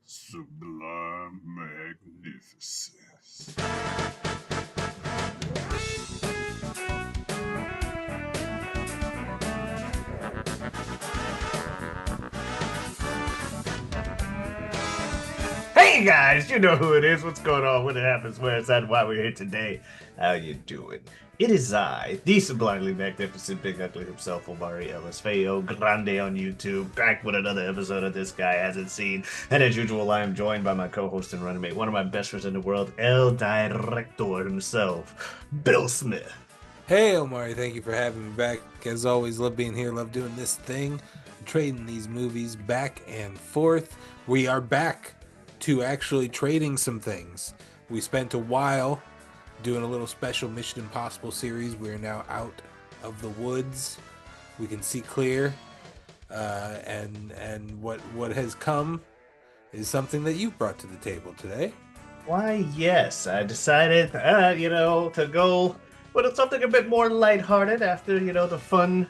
Sublime magnificence. Hey guys, you know who it is. What's going on? When it happens, where it's at, why we're here today. How you doing? It is I, the sublimely magnificent big ugly himself, Omari Ellis Feo Grande on YouTube, back with another episode of This Guy Hasn't Seen. And as usual, I am joined by my co-host and running mate, one of my best friends in the world, El Director himself, Bill Smith. Hey Omari, thank you for having me back. As always, love being here, love doing this thing, trading these movies back and forth. We are back to actually trading some things. We spent a while doing a little special Mission Impossible series. We are now out of the woods. We can see clear, and what has come is something that you've brought to the table today. Why, yes, I decided, to go with something a bit more lighthearted after, the fun,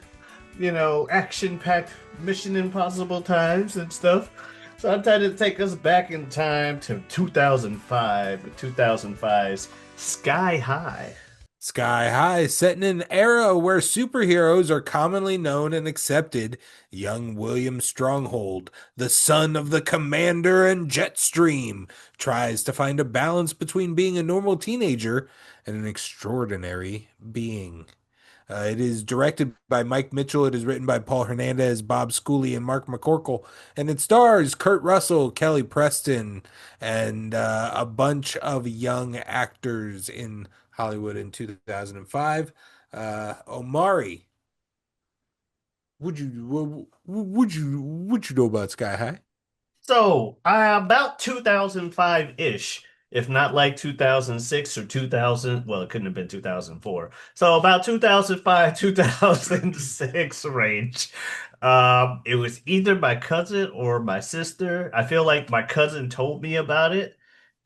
action-packed Mission Impossible times and stuff. So I decided to take us back in time to 2005, 2005's Sky High. Sky High, set in an era where superheroes are commonly known and accepted. Young William Stronghold, the son of the Commander and Jetstream, tries to find a balance between being a normal teenager and an extraordinary being. It is directed by Mike Mitchell. It is written by Paul Hernandez, Bob Schooley, and Mark McCorkle. And it stars Kurt Russell, Kelly Preston, and a bunch of young actors in Hollywood in 2005. Omari, would you know about Sky High? So, about 2005-ish, if not like 2006 or 2000, well, it couldn't have been 2004. So about 2005, 2006 range. It was either my cousin or my sister. I feel like my cousin told me about it,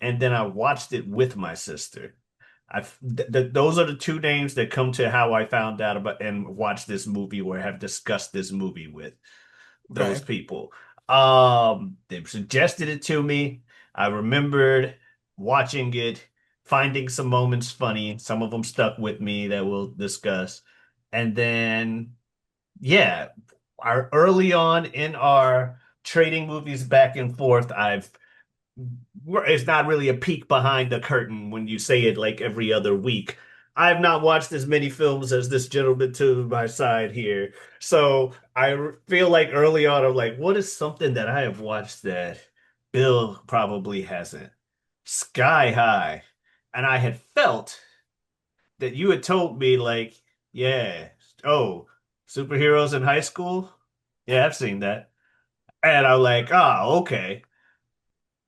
and then I watched it with my sister. Those are the two names that come to how I found out about and watched this movie or have discussed this movie with those Okay. people. They suggested it to me. I remembered watching it, finding some moments funny. Some of them stuck with me that we'll discuss. And then, yeah, our early on in our trading movies back and forth, it's not really a peek behind the curtain when you say it like every other week. I've not watched as many films as this gentleman to my side here. So I feel like early on, I'm like, what is something that I have watched that Bill probably hasn't? Sky High. And I had felt that you had told me, like, yeah, oh, superheroes in high school? Yeah, I've seen that. And I'm like, oh, okay.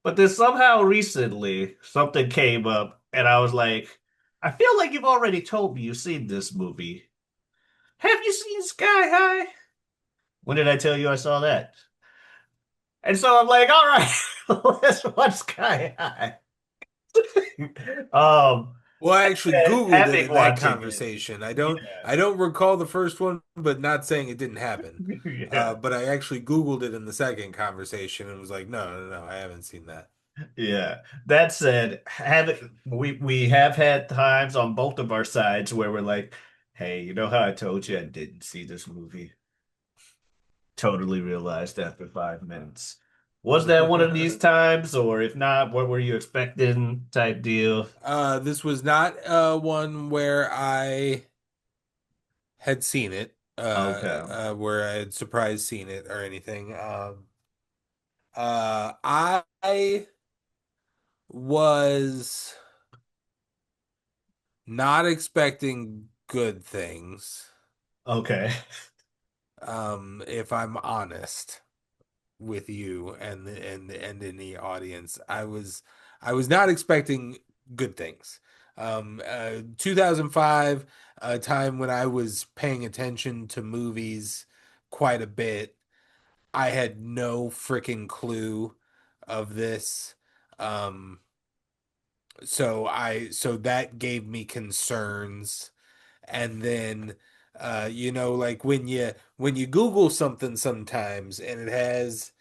But then somehow recently something came up and I was like, I feel like you've already told me you've seen this movie. Have you seen Sky High? When did I tell you I saw that? And so I'm like, all right, let's watch Sky High. Um, Well, I actually Googled it having in that watching it. conversation. Yeah. I don't recall the first one, but not saying it didn't happen. Yeah. But I actually Googled it in the second conversation and was like, no, I haven't seen that. Yeah. That said, have we have had times on both of our sides where we're like, hey, you know how I told you I didn't see this movie? Totally realized after 5 minutes. Was that one of these times, or if not, what were you expecting type deal? This was not one where I had seen it, Okay. where I had surprise seen it or anything. I was not expecting good things, Okay. if I'm honest with you and in the audience. I was not expecting good things. 2005, a time when I was paying attention to movies quite a bit. I had no freaking clue of this. Um, so that gave me concerns. And then like when you Google something sometimes and it has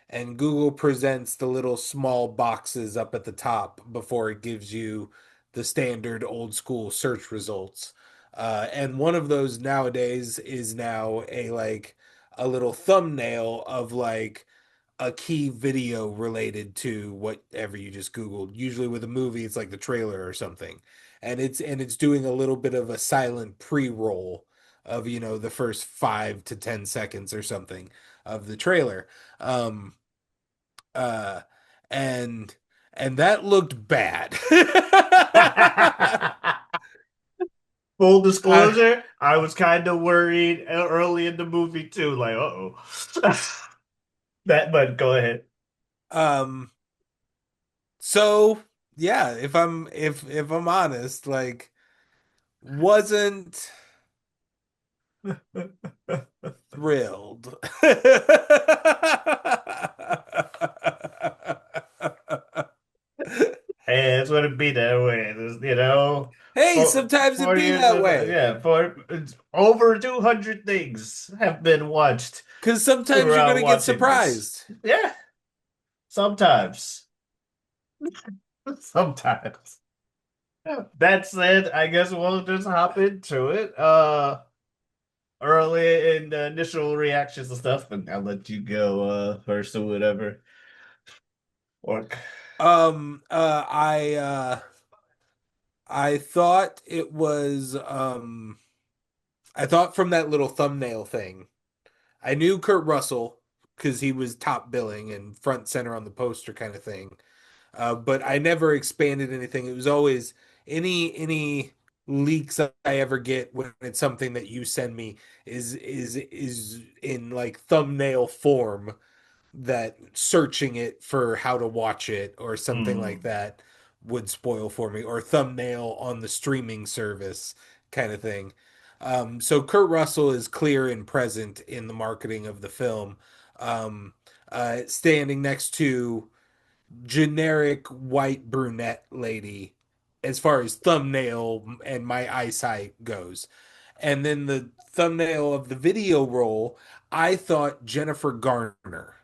and Google presents the little small boxes up at the top before it gives you the standard old school search results. And one of those nowadays is now a little thumbnail of like a key video related to whatever you just Googled. Usually with a movie, it's like the trailer or something. And it's doing a little bit of a silent pre-roll of, the first 5 to 10 seconds or something of the trailer. Um, uh, and and that looked bad. Full I, disclosure, I was kind of worried early in the movie too, like, uh-oh. But go ahead. um, so yeah, if I'm honest, like wasn't thrilled. Hey, it's gonna be that way. Hey, For sometimes it 40 be years that of way. yeah, for it's over 200 things have been watched Because sometimes you're throughout gonna get watching this. surprised. Yeah, sometimes. Sometimes. That said, I guess we'll just hop into it. Early in the initial reactions and stuff, and I'll let you go first or whatever. Or Um, uh, I uh, I thought it was I thought from that little thumbnail thing, I knew Kurt Russell because he was top billing and front center on the poster kind of thing. But I never expanded anything. It was always any leaks I ever get when it's something that you send me is in like thumbnail form, that searching it for how to watch it or something like mm, that would spoil for me, or thumbnail on the streaming service kind of thing. So Kurt Russell is clear and present in the marketing of the film, um, standing next to generic white brunette lady as far as thumbnail and my eyesight goes. And then the thumbnail of the video roll, I thought Jennifer Garner.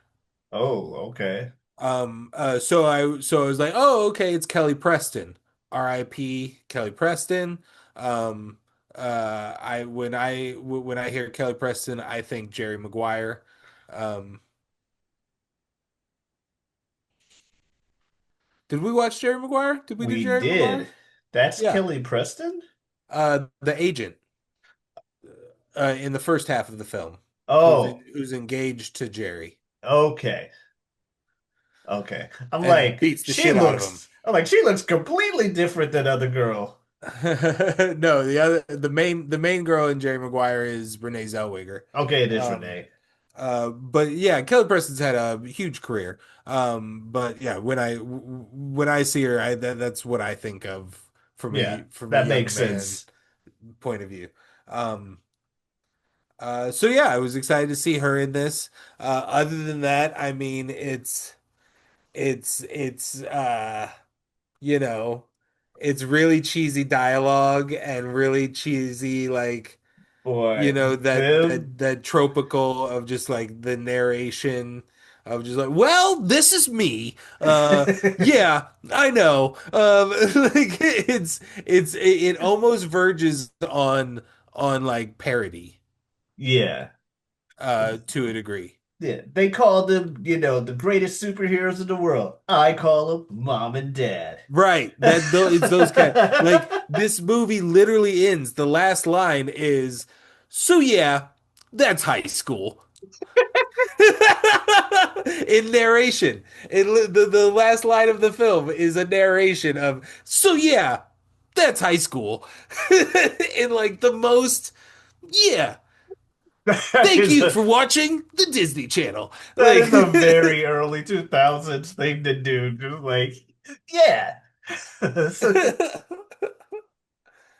oh, okay. So I was like, oh, okay, it's Kelly Preston. R.I.P. Kelly Preston. Um, when I hear Kelly Preston, I think Jerry Maguire. Um, did we watch Jerry Maguire? Did we do We Jerry Maguire? did. That's Yeah. Kelly Preston? The agent in the first half of the film, Oh, who's engaged to Jerry okay. Okay. and beats the shit out of him. She looks completely different than other girl. No, the main girl in Jerry Maguire is Renee Zellweger. Okay, it is Um, Renee. but yeah, Kelly Preston's had a huge career. But yeah, when I see her, that's what I think of Yeah, from a that young makes man sense. point of view. Um, so yeah, I was excited to see her in this. Other than that, I mean, it's you know, it's really cheesy dialogue and really cheesy like, Boy, that them. tropical of just like the narration of just like, well, this is me. Yeah, I know. Like it almost verges on like parody Yeah. to a degree. Yeah. They call them, the greatest superheroes in the world. I call them mom and dad. Right. That though it's those kind, like this movie literally ends. The last line is, so yeah, that's high school. In narration. The last line of the film is a narration of, so yeah, that's high school. In like the most, yeah. That Thank is you a for watching the Disney Channel. that Like is a very early 2000s thing to do. Just like, yeah.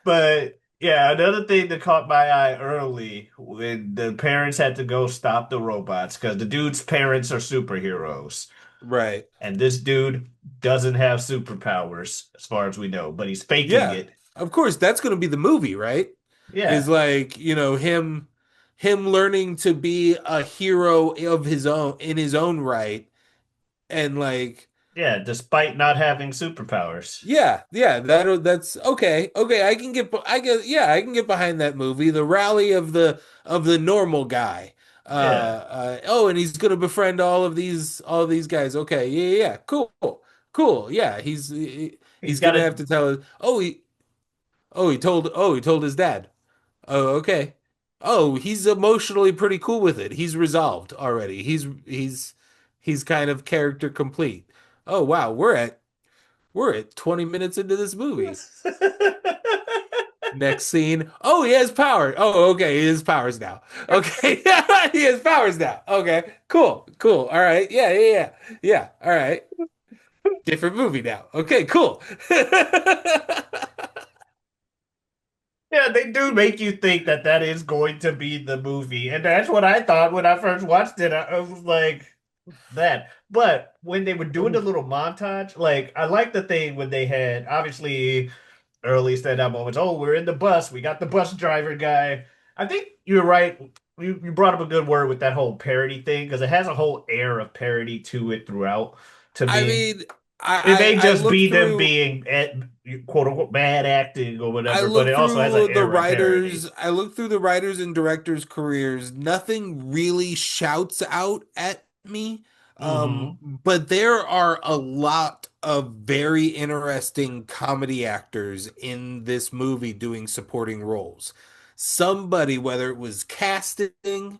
But yeah, another thing that caught my eye early when the parents had to go stop the robots because the dude's parents are superheroes. Right. And this dude doesn't have superpowers as far as we know, but he's faking Yeah. it. Of course, that's going to be the movie, right? Is Yeah. like, him learning to be a hero of his own in his own right, and like Yeah, despite not having superpowers. yeah, that's okay. Okay, I can get behind that movie. The rally of the normal guy. Yeah, Oh, and he's gonna befriend all of these guys. Okay, yeah, cool. Cool. Yeah, he's he's got gonna a have to tell he told his dad. Oh, okay. Oh, he's emotionally pretty cool with it. He's resolved already. He's kind of character complete. Oh, wow, we're at 20 minutes into this movie. Next scene. Oh, he has power. Oh, okay. He has powers now. Okay. He has powers now. Okay. Cool. Cool. All right. Yeah. Yeah. All right. Different movie now. Okay. Cool. Yeah, they do make you think that that is going to be the movie, and that's what I thought when I first watched it. I was like that. But when they were doing the little montage, like I like the thing when they had obviously early standout moments. Oh, we're in the bus. We got the bus driver guy. I think you're right. You brought up a good word with that whole parody thing because it has a whole air of parody to it throughout. To I me, mean, it may I just looked be them through being quote unquote bad acting or whatever, but it also has an air of parody. I looked through the writers and directors' careers. Nothing really shouts out at me. Hmm. But there are a lot of very interesting comedy actors in this movie doing supporting roles. Somebody, whether it was casting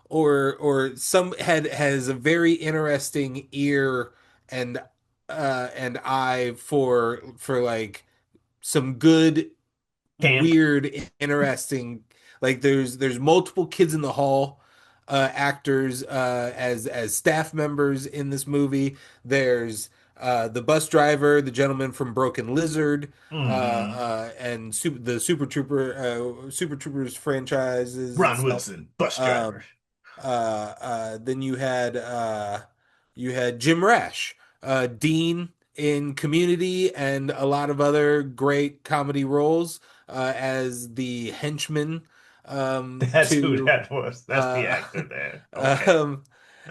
or some has a very interesting ear and and eye for like some good, Camp. weird, interesting. Like there's multiple kids in the hall actors as staff members in this movie. There's the bus driver, the gentleman from Broken Lizard, Hmm. and Super Troopers franchises and Ron stuff. Wilson, bus driver. Um, then you had Jim Rash, Dean in Community, and a lot of other great comedy roles as the henchman That's who to that was. That's the uh, actor there. Okay. um,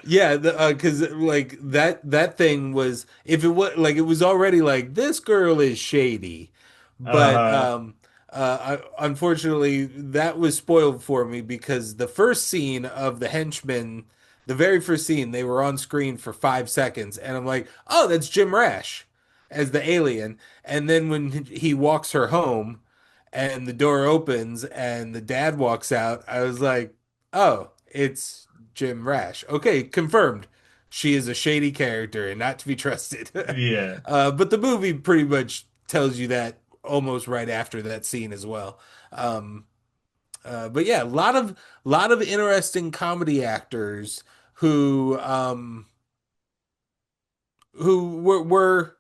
yeah, because like that thing was if it was like it was already like this girl is shady, but Uh-huh. unfortunately that was spoiled for me because the first scene of the henchman, the very first scene, they were on screen for 5 seconds, and I'm like, oh, that's Jim Rash as the alien, and then when he walks her home and the door opens and the dad walks out, I was like, oh, it's Jim Rash. Okay, confirmed. She is a shady character and not to be trusted. Yeah. But the movie pretty much tells you that almost right after that scene as well. Um, but yeah, lot of interesting comedy actors who who were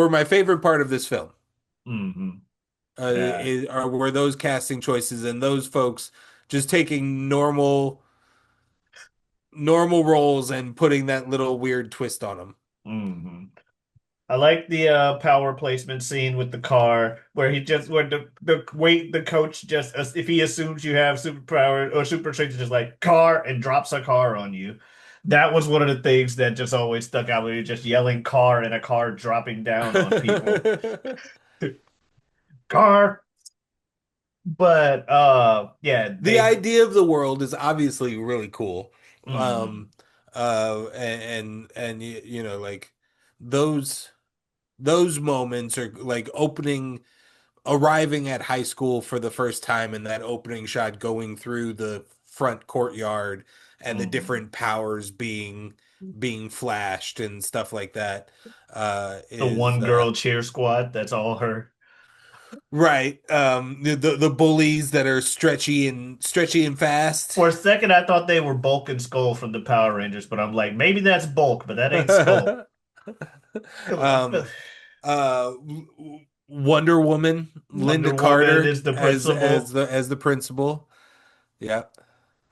my favorite part of this film. Hmm. Yeah. Were those casting choices and those folks just taking normal roles and putting that little weird twist on them. Hmm. I like the power placement scene with the car where he just where the coach just if he assumes you have superpower or super strength just like car and drops a car on you. That was one of the things that just always stuck out when you're just yelling car and a car dropping down on people. Car. But yeah, The they idea of the world is obviously really cool. mhm. You know, like those those moments are like arriving at high school for the first time and that opening shot going through the front courtyard and the Mhm. different powers being flashed and stuff like that The is one girl cheer squad, that's all her. right. The bullies that are stretchy and fast. For a second, I thought they were Bulk and Skull from the Power Rangers, but I'm like, maybe that's Bulk, but that ain't Skull. um uh Wonder Woman, Linda Wonder Woman Carter is the principal. as the principal. Yeah.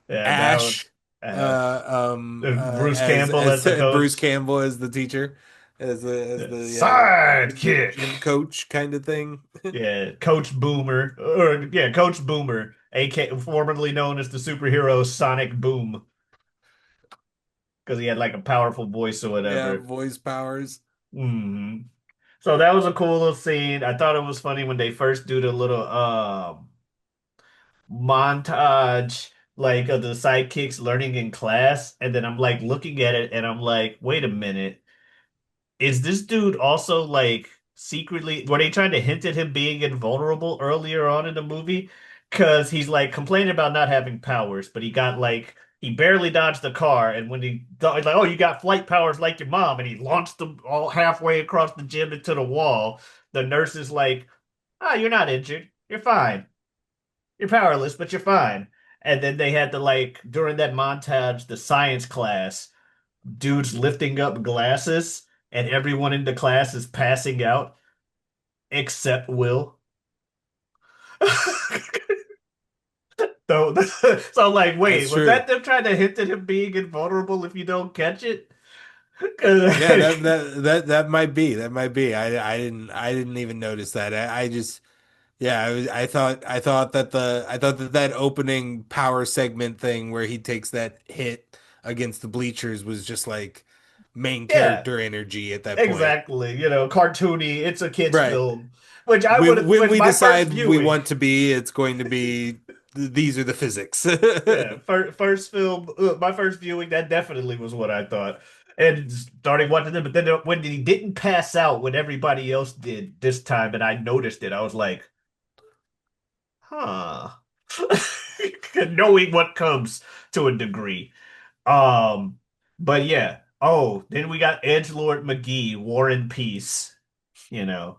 Yeah, that was Ash Bruce Campbell as as the Bruce coach. Campbell as the teacher, as Yeah, the sidekick. gym coach kind of thing. Yeah, Coach Boomer, or yeah, Coach Boomer, AK, formerly known as the superhero Sonic Boom. because he had like a powerful voice or Yeah, whatever. voice powers. Hmm. So that was a cool little scene. I thought it was funny when they first do the little montage like of the sidekicks learning in class, and then I'm like looking at it and I'm like, wait a minute, is this dude also like secretly were they trying to hint at him being invulnerable earlier on in the movie? Because he's like complaining about not having powers, but he got like he barely dodged the car, and when he's like, "Oh, you got flight powers like your mom," and he launched them all halfway across the gym into the wall. The nurse is like, "Ah, you're not injured. You're fine. You're powerless, but you're fine." And then they had to like during that montage, the science class dudes lifting up glasses, and everyone in the class is passing out except Will. So, so I'm like, That's wait, was true. that them trying to hint at him being invulnerable if you don't catch it? Yeah, that might be. That might be. I didn't even notice that. I just yeah, I thought that that opening power segment thing where he takes that hit against the bleachers was just like main Yeah, character energy at that point. exactly. Cartoony. It's a kids' Right. film, which I would have. When When we my first decide we viewing, want to be, it's going to be these are the physics. yeah, first film, my first viewing, that definitely was what I thought. And starting watching them, but then when he didn't pass out when everybody else did this time, and I noticed it, I was like, huh. Knowing what comes to a degree. Um, but yeah. Oh, then we got Edgelord McGee, War and Peace. You know,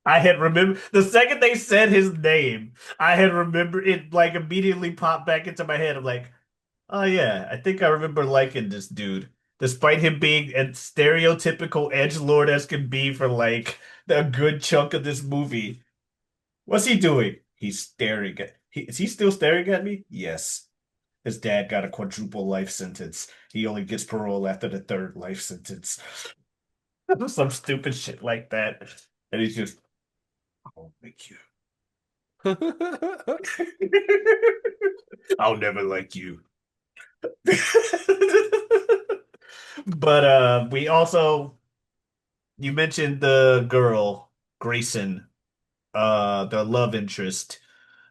I had remembered the second they said his name, I had remembered it like immediately popped back into my head. I'm like, oh yeah, I think I remember liking this dude, despite him being as stereotypical edgelord as can be for like a good chunk of this movie. What's he doing? He's staring at. Is he still staring at me? Yes. His dad got a quadruple life sentence. He only gets parole after the third life sentence. Some stupid shit like that. And he's just, I'll make you. I'll never like you. But we also you mentioned the girl, Grayson, the love interest.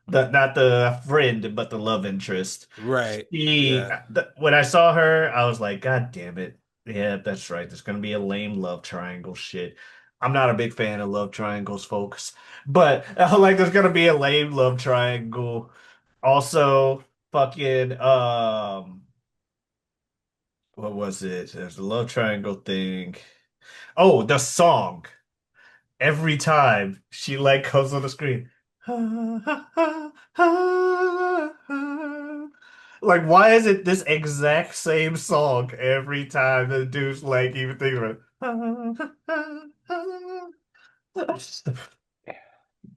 The not the friend, but the love interest. Right. She, Yeah. when I saw her, I was like, God damn it. Yeah, that's right. There's gonna be a lame love triangle shit. I'm not a big fan of love triangles, folks. But like there's gonna be a lame love triangle. Also, fucking what was it? There's a love triangle thing. Oh, the song. Every time she like comes on the screen. Like, why is it this exact same song every time the dude's like even thinking about it?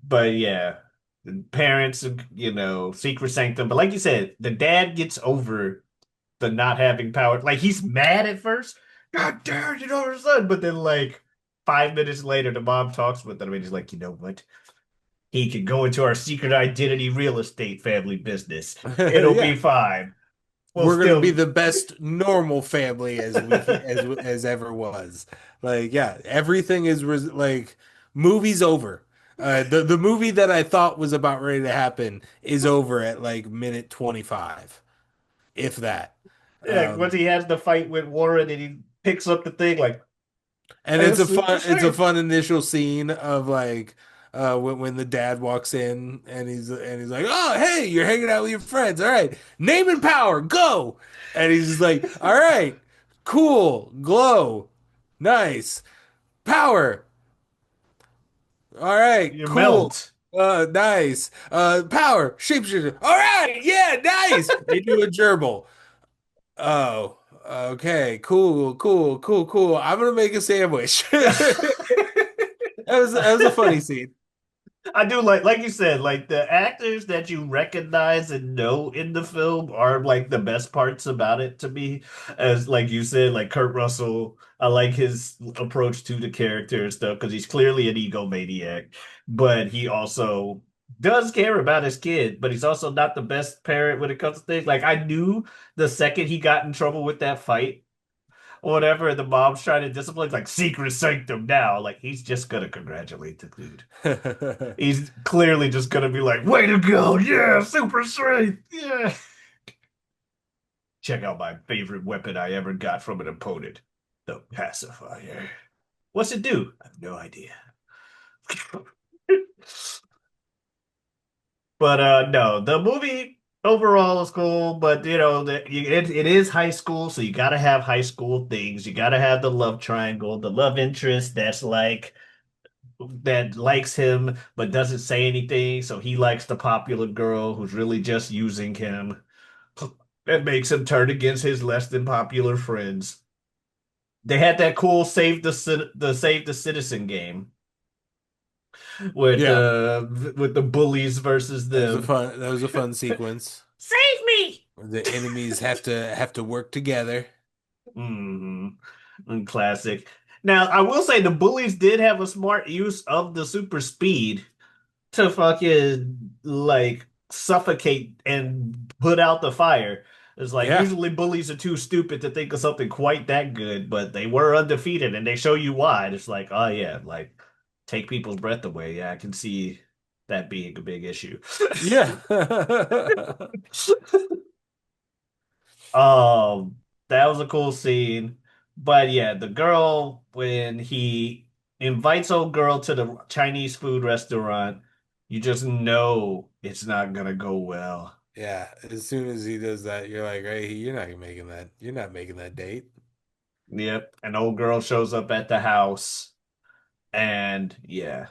But yeah, the parents, Secret Sanctum. But like you said, the dad gets over the not having power. Like he's mad at first. God damn, you know her son. But then like 5 minutes later, the mom talks with him and he's like, you know what? He can go into our secret identity real estate family business. It'll be Yeah. fine. We'll We're gonna be still the best normal family as as ever was. Like, yeah, everything is like movie's over. The movie that I thought was about ready to happen is over at like minute 25, if that. yeah, once Um, he has the fight with Warren and he picks up the thing like and I have super it's a strength. fun initial scene of like when the dad walks in and he's like, "Oh, hey, you're hanging out with your friends. All right, name and power, go." And he's just like, "All right, cool, glow, nice, power. All right, You cool." melt. Nice. Power, shapeshifter. All right, yeah, nice. They do a gerbil. Oh, okay, cool. I'm gonna make a sandwich. That was a funny scene. I do like you said, like the actors that you recognize and know in the film are like the best parts about it to me. As like you said, like Kurt Russell, I like his approach to the character and stuff because he's clearly an egomaniac, but he also does care about his kid, but he's also not the best parent when it comes to things. Like I knew the second he got in trouble with that fight or whatever, and the mom's trying to discipline, like secret sanctum now. Like he's just gonna congratulate the dude. He's clearly just gonna be like, "Way to go! Yeah, super strength! Yeah." Check out my favorite weapon I ever got from an opponent, the pacifier. What's it do? I have no idea. But no, the movie overall is cool, but you know, it is high school, so you gotta have high school things. You gotta have the love triangle, the love interest that's like that likes him but doesn't say anything, so he likes the popular girl who's really just using him. That makes him turn against his less than popular friends. They had that cool save the citizen game Yeah, with the bullies versus them. that was a fun sequence. Save me! Where the enemies have to work together. Classic. Now, I will say the bullies did have a smart use of the super speed to fucking like suffocate and put out the fire. It's like Yeah. usually bullies are too stupid to think of something quite that good, but they were undefeated and they show you why. And it's like, oh yeah, like take people's breath away. Yeah, I can see that being a big issue. Yeah. Um, that was a cool scene. But yeah, the girl when he invites old girl to the Chinese food restaurant, you just know it's not gonna go well. Yeah. As soon as he does that, you're like, hey, you're not making that. You're not making that date. Yep, an old girl shows up at the house, and yeah.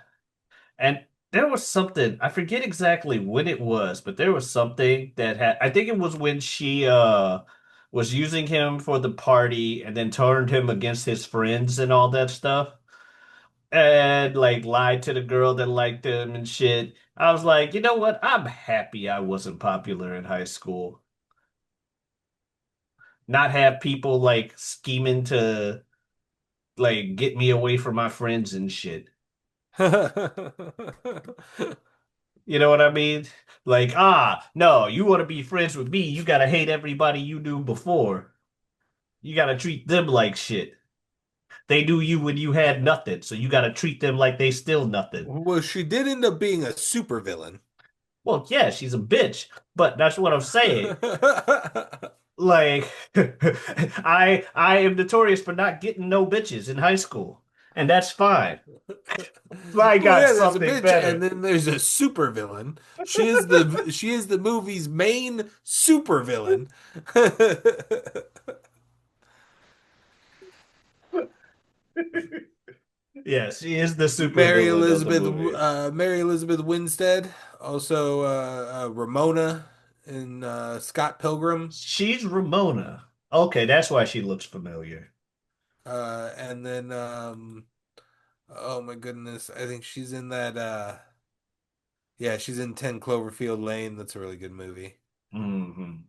And there was something, I forget exactly when it was, but there was something that had, I think it was when she was using him for the party and then turned him against his friends and all that stuff. And like lied to the girl that liked him and shit. I was like, you know what? I'm happy I wasn't popular in high school. Not have people like scheming to like get me away from my friends and shit. You know what I mean? Like, no, you want to be friends with me, you gotta hate everybody you knew before. You gotta treat them like shit. They knew you when you had nothing, so you gotta treat them like they still nothing. Well, she did end up being a supervillain. Well, yeah, she's a bitch, but that's what I'm saying. Like, I am notorious for not getting no bitches in high school, and that's fine. I Well, got yeah, there's a something bitch, and better. then there's a supervillain. She is the movie's main supervillain. Yeah, she is the supervillain of the movie. Mary Elizabeth Winstead, also Ramona in Scott Pilgrim, She's Ramona. Okay, that's why she looks familiar. and then oh my goodness, I think she's in that. Yeah, she's in 10 Cloverfield Lane. That's a really good movie. Hmm.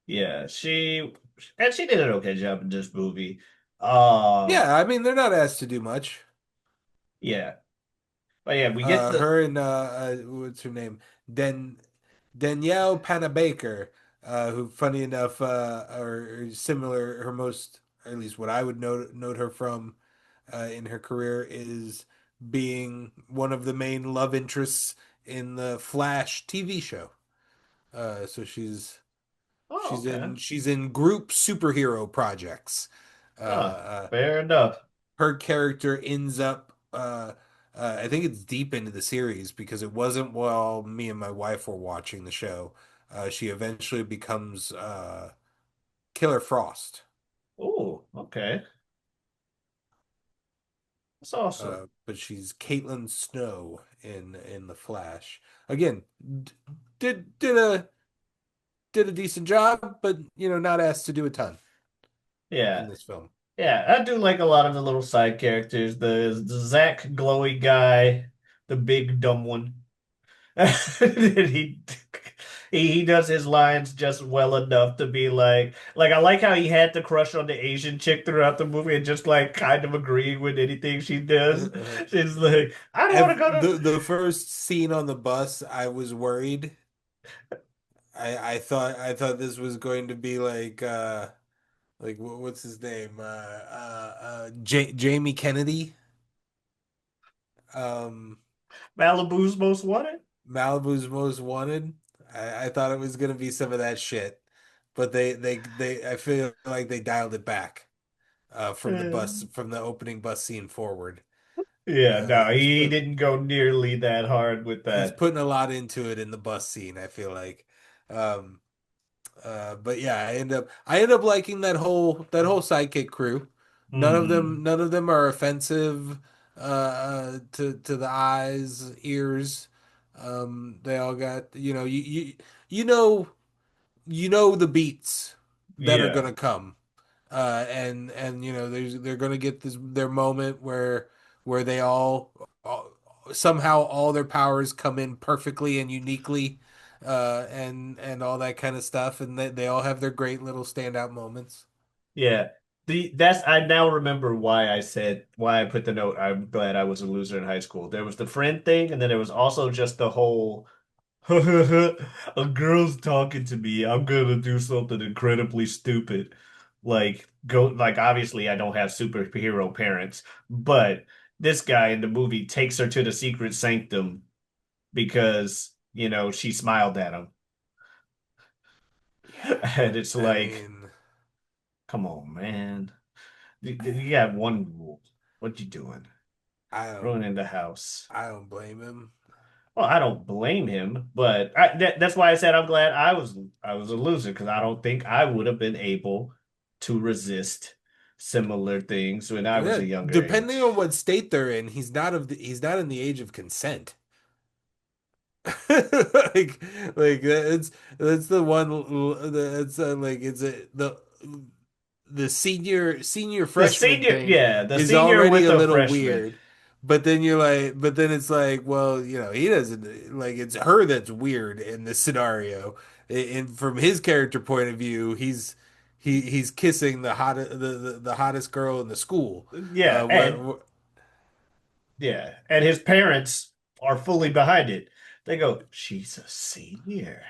Yeah, she did an okay job in this movie. Yeah, I mean they're not asked to do much. Yeah, but yeah, we get the Her and what's her name? Den Danielle Panabaker, who, funny enough, are similar. Her most, or at least what I would note her from in her career is being one of the main love interests in the Flash TV show. So Oh, okay. she's in group superhero projects. Oh, Uh, fair enough. her character ends up I think it's deep into the series because it wasn't while me and my wife were watching the show. She eventually becomes Killer Frost. Oh, okay. That's awesome. But she's Caitlin Snow in The Flash. Again, d- did did a did a decent job, but not asked to do a ton in Yeah. this film. Yeah, I do like a lot of the little side characters. The Zach glowy guy, the big dumb one. he he does his lines just well enough to be like I like how he had the crush on the Asian chick throughout the movie and just like kind of agreeing with anything she does. It's like I don't want to go to. The first scene on the bus, I was worried. I thought this was going to be like what's his name? J Jamie Kennedy, um, Malibu's Most Wanted. Malibu's Most Wanted. I thought it was gonna be some of that shit, but they I feel like they dialed it back from the Uh, bus from the opening bus scene forward. yeah, no, He's he put didn't go nearly that hard with he's that. putting a lot into it in the bus scene, I feel like. Um, but yeah, I end up liking that whole sidekick crew. Hmm. None of them are offensive to the eyes, ears. They all got, you know you know the beats that are Yeah. gonna come. And they're gonna get their moment where they all somehow all their powers come in perfectly and uniquely, and all that kind of stuff, and they all have their great little standout moments. Yeah. That's I now remember why I said why I put the note, I'm glad I was a loser in high school. There was the friend thing, and then there was also just the whole a girl's talking to me. I'm gonna do something incredibly stupid. Like go like obviously I don't have superhero parents, but this guy in the movie takes her to the secret sanctum because, she smiled at him. Yeah, And it's I like, mean, come on, man. You got one rule. What you doing? I don't Ruining the house. I don't blame him. Well, I don't blame him, but that's why I said I'm glad I was a loser because I don't think I would have been able to resist similar things when I was Yeah, a younger depending age. on what state they're in, he's not in the age of consent. like that's the one that's like it's the senior freshman thing The is senior already with a the little freshman. weird, but then it's like, well, he doesn't, like, it's her that's weird in this scenario. And from his character point of view, he's kissing the hottest girl in the school. Yeah, and What yeah, and his parents are fully behind it. They go, "She's a senior."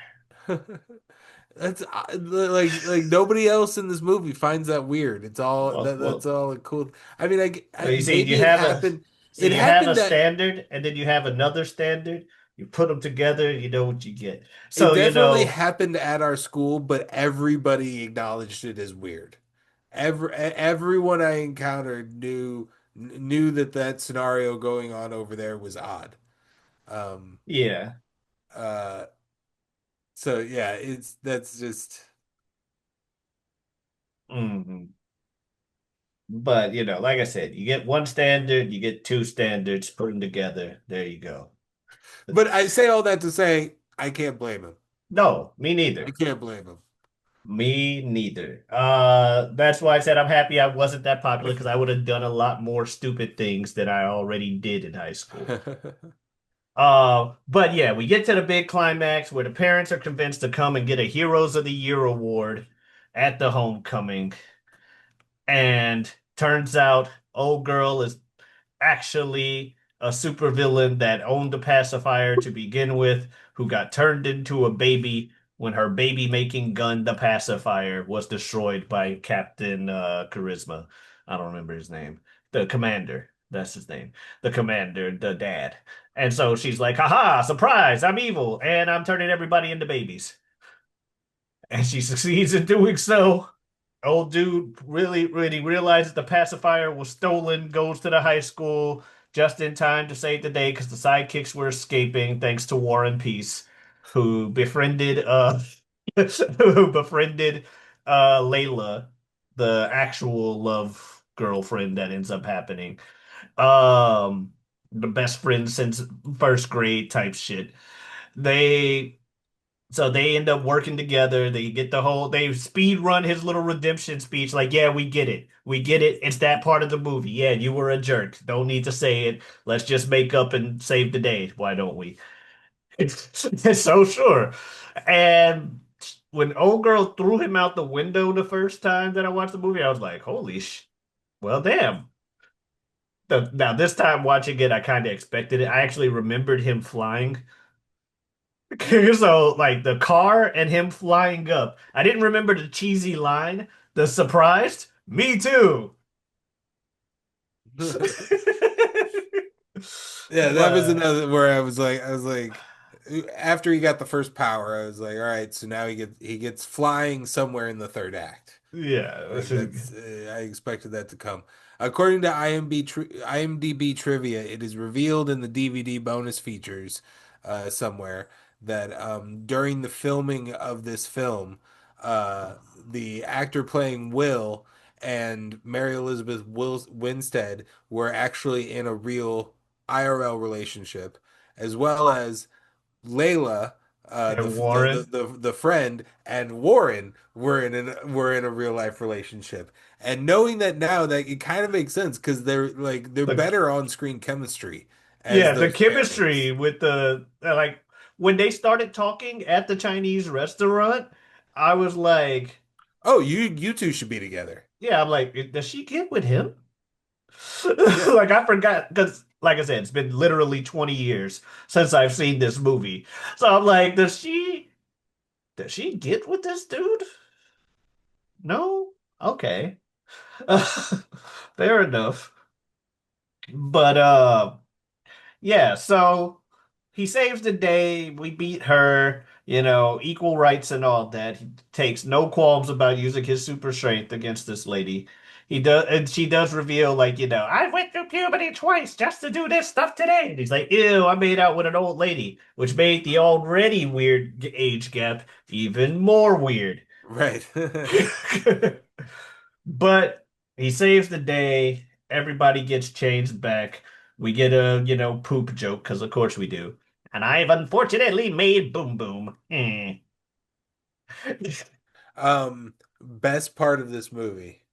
That's like nobody else in this movie finds that weird. Well, That's well, all cool. I mean, well, you see, maybe it happened. so It you have a happened that standard, and then you have another standard. You put them together, you know what you get. it So, definitely happened at our school, but everybody acknowledged it as weird. Everyone I encountered knew that scenario going on over there was odd. Um, yeah. uh, so yeah, it's that's just. Hmm. But, like I said, you get one standard, you get two standards, put them together. There you go. But I say all that to say I can't blame him. No, me I neither. can't blame him. Me neither. That's why I said I'm happy I wasn't that popular because I would have done a lot more stupid things than I already did in high school. But yeah, we get to the big climax where the parents are convinced to come and get a Heroes of the Year award at the homecoming. And turns out old girl is actually a supervillain that owned the pacifier to begin with, who got turned into a baby when her baby making gun, the pacifier, was destroyed by Captain Charisma. I don't remember his name. The commander. That's his name. The commander, the dad. And so she's like, haha, surprise, I'm evil, and I'm turning everybody into babies. And she succeeds in doing so. Old dude really, when he realizes the pacifier was stolen, goes to the high school just in time to save the day because the sidekicks were escaping thanks to War and Peace, who befriended who befriended Layla, the actual love girlfriend that ends up happening. Um the best friend since first grade type shit. They so they end up working together. They get they speed run his little redemption speech. Like, yeah, we get it. We get it. It's that part of the movie. Yeah, you were a jerk. Don't need to say it. Let's just make up and save the day. Why don't we? So sure. And when old girl threw him out the window the first time that I watched the movie, I was like, holy well, damn. Now this time watching it, I kind of expected it. I actually remembered him flying. So like the car and him flying up. I didn't remember the cheesy line, the surprised. Me too. Yeah, that was But another where I was like, after he got the first power, I was like, all right, so now he gets flying somewhere in the third act. yeah, Like that's I expected that to come. According to IMDb trivia, it is revealed in the DVD bonus features somewhere that during the filming of this film, the actor playing Will and Mary Elizabeth Winstead were actually in a real IRL relationship, as well as Layla, and Warren. the friend, and Warren were in a real life relationship. And knowing that now, that it kind of makes sense because they're The better on screen chemistry as Yeah, the those chemistry pairings. with the like when they started talking at the Chinese restaurant, I was like, Oh, you two should be together. yeah, I'm like, does she get with him? Yeah, Like I forgot because like I said, it's been literally 20 years since I've seen this movie. So I'm like, does she get with this dude? No? Okay. Fair enough. But yeah, so he saves the day. We beat her, equal rights and all that. He takes no qualms about using his super strength against this lady. He does, and she does reveal, like, I went through puberty twice just to do this stuff today. And he's like, ew, I made out with an old lady, which made the already weird age gap even more weird. right. But he saves the day. Everybody gets changed back. We get a, poop joke, because of course we do. And I've unfortunately made Boom Boom. Eh. Best part of this movie,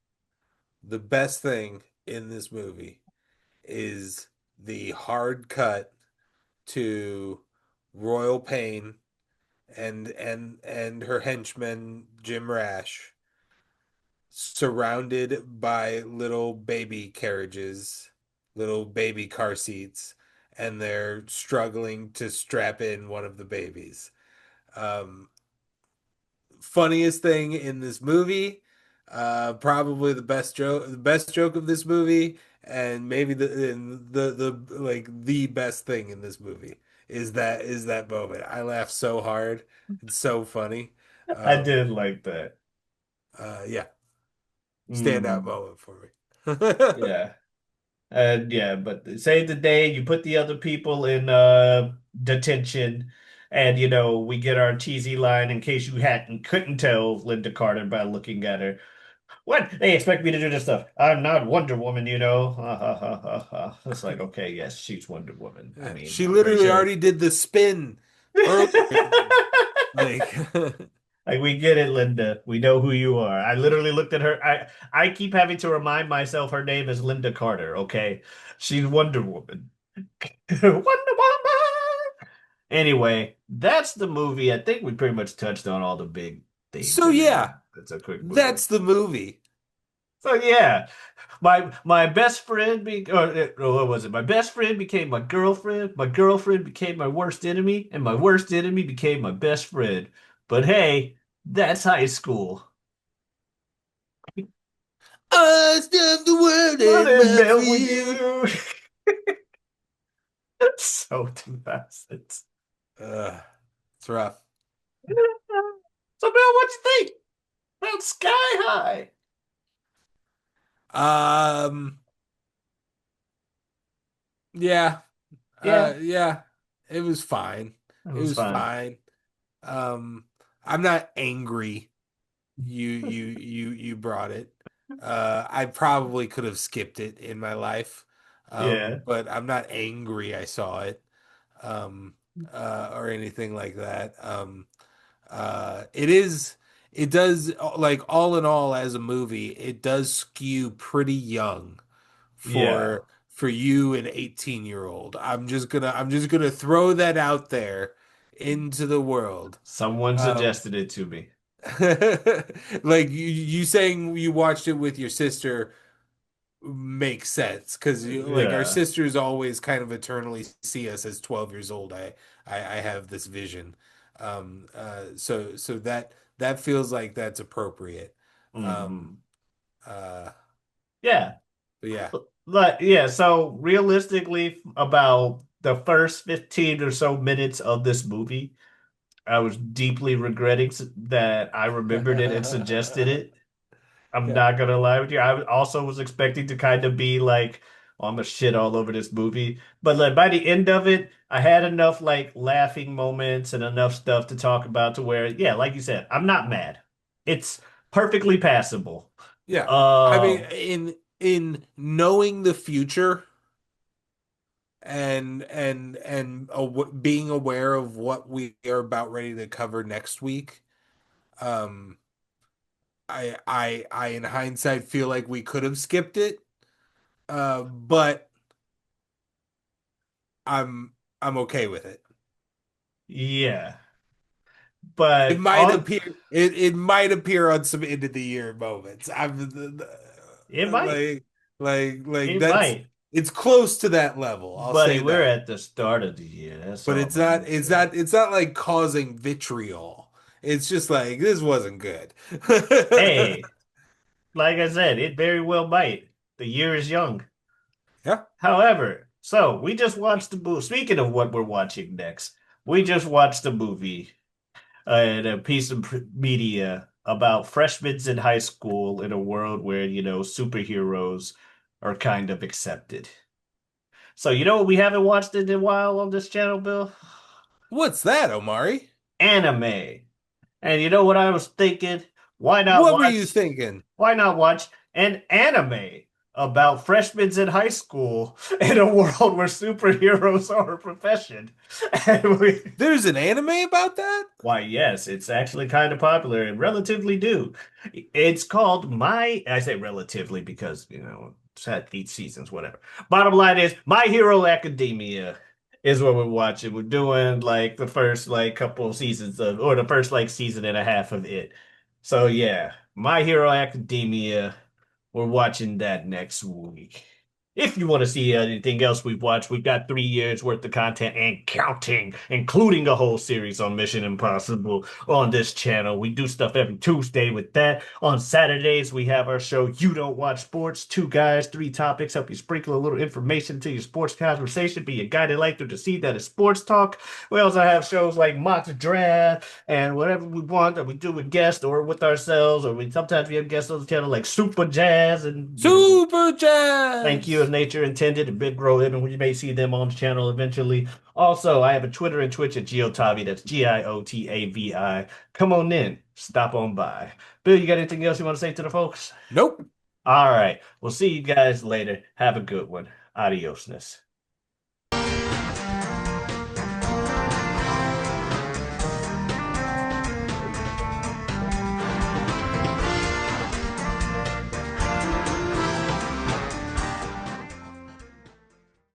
the best thing in this movie is the hard cut to Royal Pain and her henchman Jim Rash surrounded by little baby carriages, little baby car seats, and they're struggling to strap in one of the babies. Um, Funniest thing in this movie, probably the best joke of this movie, and maybe the like the best thing in this movie is that moment. I laughed so hard. It's so funny. I Um, did like that. yeah, standout Mm, moment for me. yeah. Yeah, but save the day, you put the other people in detention, and we get our cheesy line in case you hadn't couldn't tell Linda Carter by looking at her. What? They expect me to do this stuff. I'm not Wonder Woman, you know. Ha ha ha ha ha. It's like, okay, yes, she's Wonder Woman. I Yeah, mean, she I'm pretty literally sure. already did the spin earlier. Like, Like we get it, Linda. We know who you are. I literally looked at her. I keep having to remind myself her name is Linda Carter, okay? She's Wonder Woman. Wonder Woman. Anyway, that's the movie. I think we pretty much touched on all the big themes so in it. yeah, It's a quick movie. that's the movie. So yeah, my best friend or what was it? My best friend became my girlfriend. My girlfriend became my worst enemy, and my worst enemy became my best friend. But hey, that's high school. I stuffed the world What in in my bed with field. you? So 2000s. It's rough. So Bill, what you think about Sky High? Um, yeah, Yeah, yeah, it was fine. it It was was fine. fine. Um, I'm not angry. You brought it. I probably could have skipped it in my life. Yeah, But I'm not angry I saw it. Um, or anything like that. It does like all in all as a movie, it does skew pretty young yeah. for you an 18-year-old. I'm just gonna throw that out there into the world. Someone Um, suggested it to me. like you saying you watched it with your sister makes sense because like our Yeah. sisters always kind of eternally see us as 12 years old. I have this vision. So that feels like that's appropriate. Um, Hmm. uh, Yeah. but yeah. But yeah, so realistically, about the first 15 or so minutes of this movie, I was deeply regretting that I remembered it and suggested it. I'm Yeah. not gonna lie with you. Also was expecting to kind of be like, oh, I'm gonna shit all over this movie. But like by the end of it, I had enough like laughing moments and enough stuff to talk about to where, yeah, like you said, I'm not mad. It's perfectly passable. Yeah. I mean, Um, in knowing the future being aware of what we are about ready to cover next week, um, I in hindsight feel like we could have skipped it. But I'm okay with it. yeah. It But might on appear it might appear on some end of the year moments. it might. Like like It that's might. it's close to that level. I'll Buddy, say we're that. at the start of the year. That's But all I'm gonna say. it's not like causing vitriol. It's just like this wasn't good. Hey, like I said, it very well might. The year is young. Yeah. However, so we just watched the movie. Speaking of what we're watching next, we just watched a movie and a piece of media about freshmen in high school in a world where, superheroes are kind of accepted. So, you know what we haven't watched in a while on this channel, Bill? What's that, Omari? Anime. And you know what I was thinking? Why not What were you watch thinking? Why not watch an anime about freshmen in high school in a world where superheroes are a profession? And There's an anime about that? why, yes, it's actually kind of popular and relatively new. It's called I say relatively because, it's had 8 seasons, whatever. Bottom line is, My Hero Academia is what we're watching. We're doing like the first like couple of seasons or the first like season and a half of it. So yeah, My Hero Academia. We're watching that next week. If you want to see anything else we've watched, we've got 3 years worth of content and counting, including a whole series on Mission Impossible on this channel. We do stuff every Tuesday with that. On Saturdays, we have our show You Don't Watch Sports. 2 guys, 3 topics, help you sprinkle a little information into your sports conversation, be a guided light through the seed that is sports talk. We also have shows like Mock Draft and whatever we want that we do with guests or with ourselves, or sometimes we have guests on the channel like Super Jazz and Super Thank you, if Jazz. nature intended, a big grow in, and we may see them on the channel eventually. Also, I have a Twitter and Twitch at Giotavi. That's Giotavi. Come on in, stop on by. Bill, you got anything else you want to say to the folks? Nope. All right, we'll see you guys later. Have a good one. Adiosness.